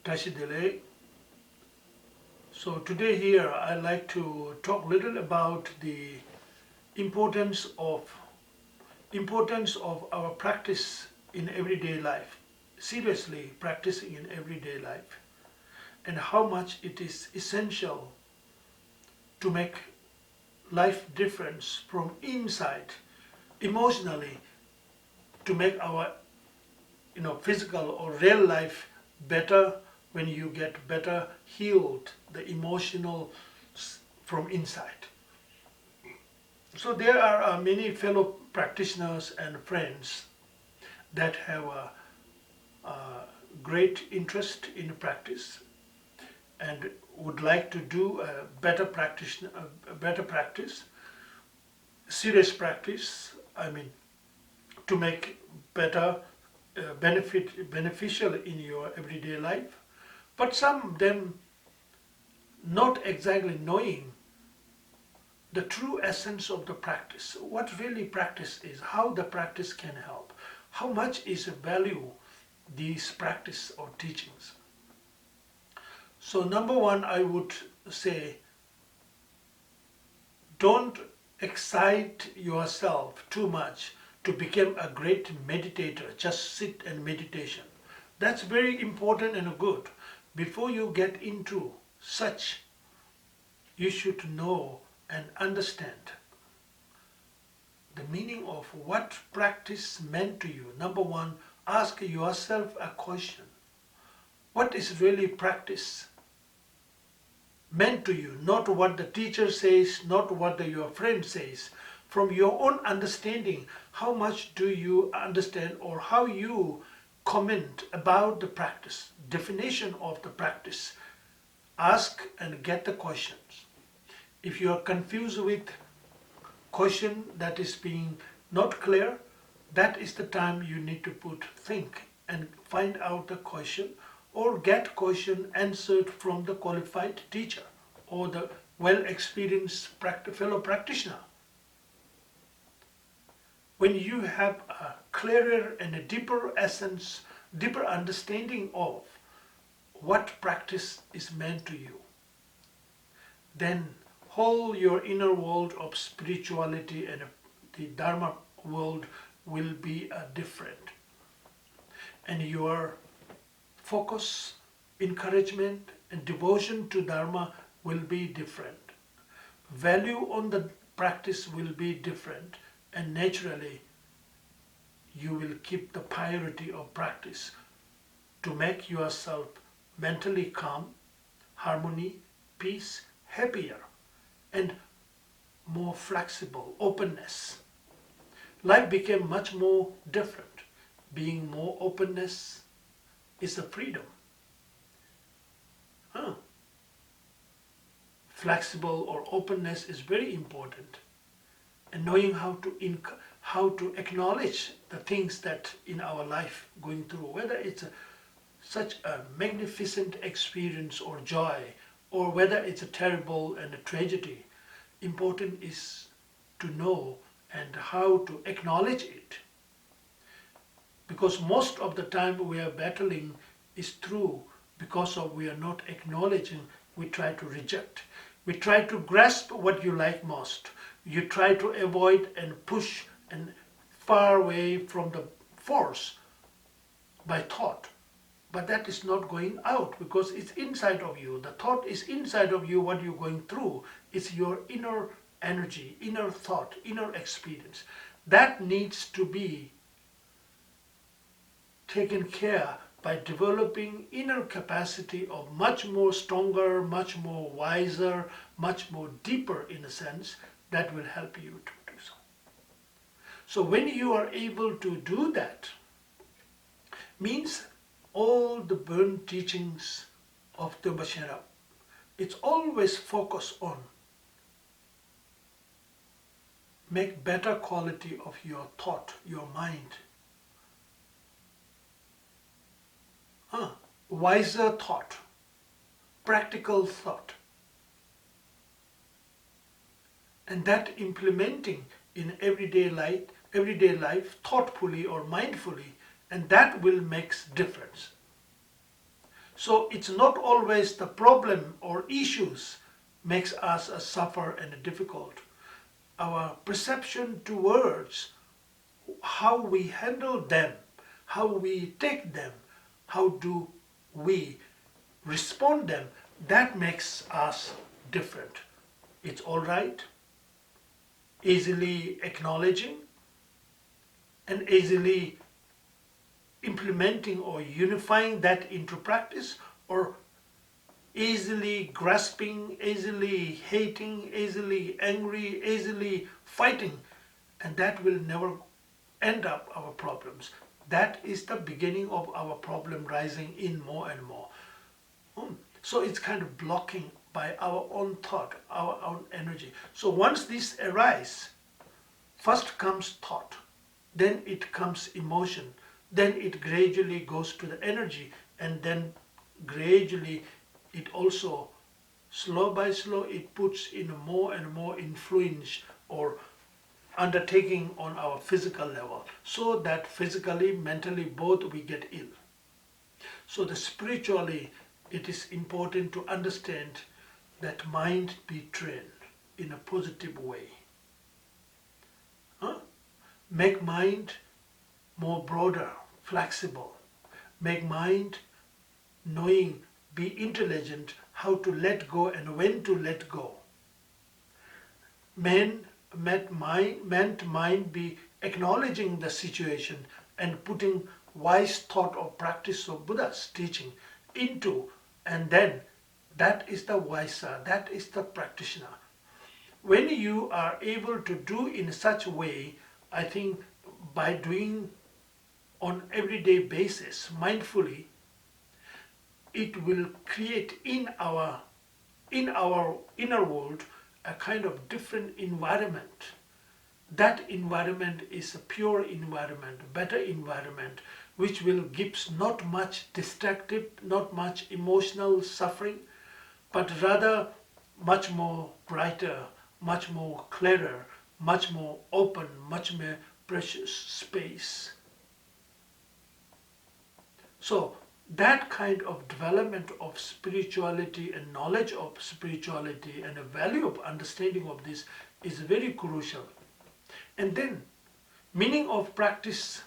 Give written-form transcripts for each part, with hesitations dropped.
Tashidele. So today here I'd like to talk a little about the importance of our practice in everyday life, seriously practicing in everyday life, and how much it is essential to make life difference from inside, emotionally, to make our physical or real life better when you get better healed, the emotional from inside. So there are many fellow practitioners and friends that have a great interest in practice and would like to do a better practice, serious practice. I mean, to make better beneficial in your everyday life. But some of them not exactly knowing the true essence of the practice, what really practice is, how the practice can help, how much is a value these practice or teachings. So number one, I would say, don't excite yourself too much to become a great meditator. Just sit and meditation. That's very important and good. Before you get into such, you should know and understand the meaning of what practice meant to you. Number one, ask yourself a question. What is really practice meant to you? Not what the teacher says, not what your friend says. From your own understanding, how much do you understand or how you comment about the practice, definition of the practice. Ask and get the questions. If you are confused with question that is being not clear, that is the time you need to think and find out the question or get question answered from the qualified teacher or the well-experienced fellow practitioner. When you have a clearer and a deeper essence, deeper understanding of what practice is meant to you, then whole your inner world of spirituality and the Dharma world will be different. And your focus, encouragement and devotion to Dharma will be different. Value on the practice will be different, and naturally you will keep the priority of practice to make yourself mentally calm, harmony, peace, happier, and more flexible, openness. Life became much more different. Being more openness is a freedom. Flexible or openness is very important. And knowing how to acknowledge the things that in our life going through, whether it's such a magnificent experience or joy, or whether it's a terrible and a tragedy, important is to know and how to acknowledge it. Because most of the time we are battling is through because of we are not acknowledging, we try to reject. We try to grasp what you like most. You try to avoid and push and far away from the force by thought. But that is not going out because it's inside of you. The thought is inside of you, what you're going through. It's your inner energy, inner thought, inner experience. That needs to be taken care by developing inner capacity of much more stronger, much more wiser, much more deeper in a sense that will help you to do so. So when you are able to do that, means all the burnt teachings of the Bashara, it's always focused on make better quality of your thought, your mind. Wiser thought, practical thought. And that implementing in everyday life thoughtfully or mindfully, and that will make difference. So it's not always the problem or issues makes us suffer and difficult. Our perception towards how we handle them, how we take them, how do we respond them, that makes us different. It's all right, easily acknowledging and easily implementing or unifying that into practice, or easily grasping, easily hating, easily angry, easily fighting, and that will never end up our problems. That is the beginning of our problem rising in more and more. So it's kind of blocking by our own thought, our own energy. So once this arises, first comes thought, then it comes emotion, then it gradually goes to the energy, and then gradually it also, slow by slow, it puts in more and more influence or undertaking on our physical level, so that physically, mentally, both we get ill. So the spiritually, it is important to understand that mind be trained in a positive way. Make mind more broader, flexible. Make mind knowing, be intelligent, how to let go and when to let go. Meant mind be acknowledging the situation and putting wise thought or practice of Buddha's teaching into, and then that is the Vaisa, that is the practitioner. When you are able to do in such a way, I think by doing on everyday basis mindfully, it will create in our inner world a kind of different environment. That environment is a pure environment, better environment, which will gives not much destructive, not much emotional suffering, but rather much more brighter, much more clearer, much more open, much more precious space. So that kind of development of spirituality and knowledge of spirituality and a value of understanding of this is very crucial. And then meaning of practice,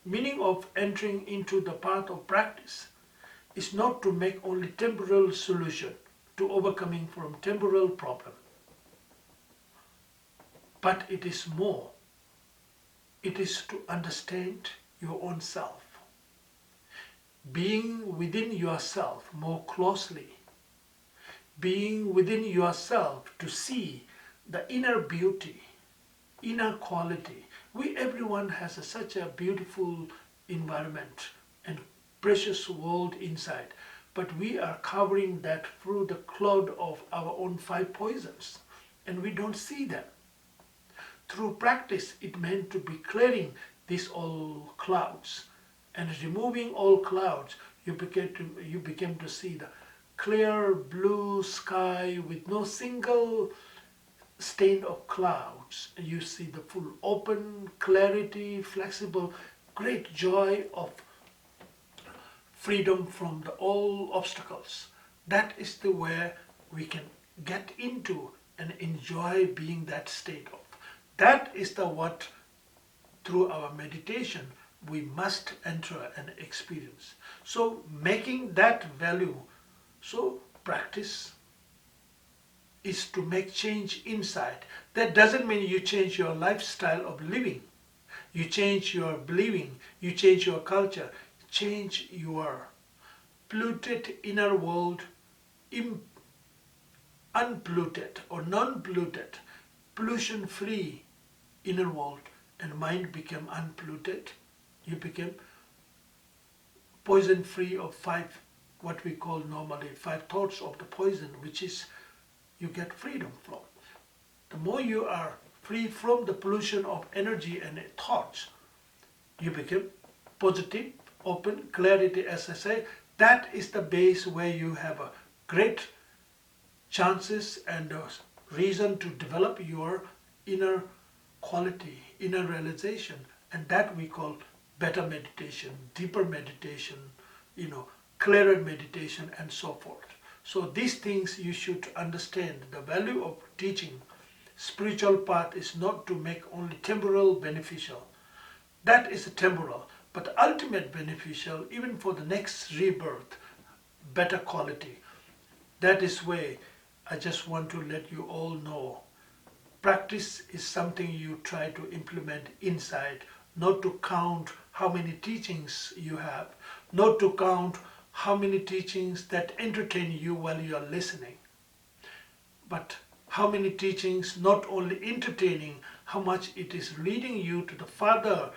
meaning of entering into the path of practice is not to make only temporal solution to overcoming from temporal problem, but it is more. It is to understand your own self, being within yourself more closely, being within yourself to see the inner beauty, inner quality. Everyone has such a beautiful environment and precious world inside, but we are covering that through the cloud of our own five poisons, and we don't see them. Through practice, it meant to be clearing these all clouds, and removing all clouds, you became to see the clear blue sky with no single stain of clouds. You see the full open, clarity, flexible, great joy of freedom from all obstacles. That is the way we can get into and enjoy being that state of. That is the what through our meditation we must enter and experience. So making that value, so practice is to make change inside. That doesn't mean you change your lifestyle of living. You change your believing, you change your culture, change your polluted inner world, unpolluted or non-polluted, pollution-free inner world, and mind became unpolluted. You became poison-free of five, what we call normally five thoughts of the poison, which is you get freedom from. The more you are free from the pollution of energy and thoughts, you become positive, open, clarity, as I say. That is the base where you have a great chances and a reason to develop your inner quality, inner realization, and that we call better meditation, deeper meditation, clearer meditation, and so forth. So these things you should understand. The value of teaching spiritual path is not to make only temporal beneficial. That is temporal, but ultimate beneficial even for the next rebirth, better quality. That is why I just want to let you all know. Practice is something you try to implement inside, not to count how many teachings you have, not to count how many teachings that entertain you while you are listening, but how many teachings not only entertaining, how much it is leading you to the further,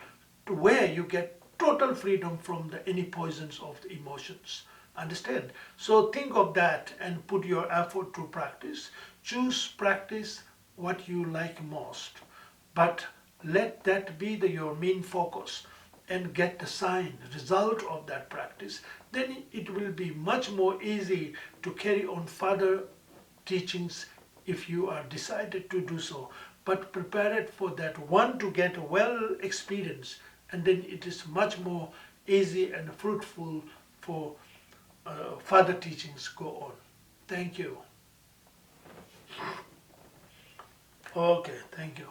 to where you get total freedom from any poisons of the emotions. Understand? So think of that and put your effort to practice. Choose practice what you like most, but let that be your main focus and get the sign, result of that practice. Then it will be much more easy to carry on further teachings if you are decided to do so. But prepare it for that one to get a well experience, and then it is much more easy and fruitful for further teachings go on. Thank you. Okay, thank you.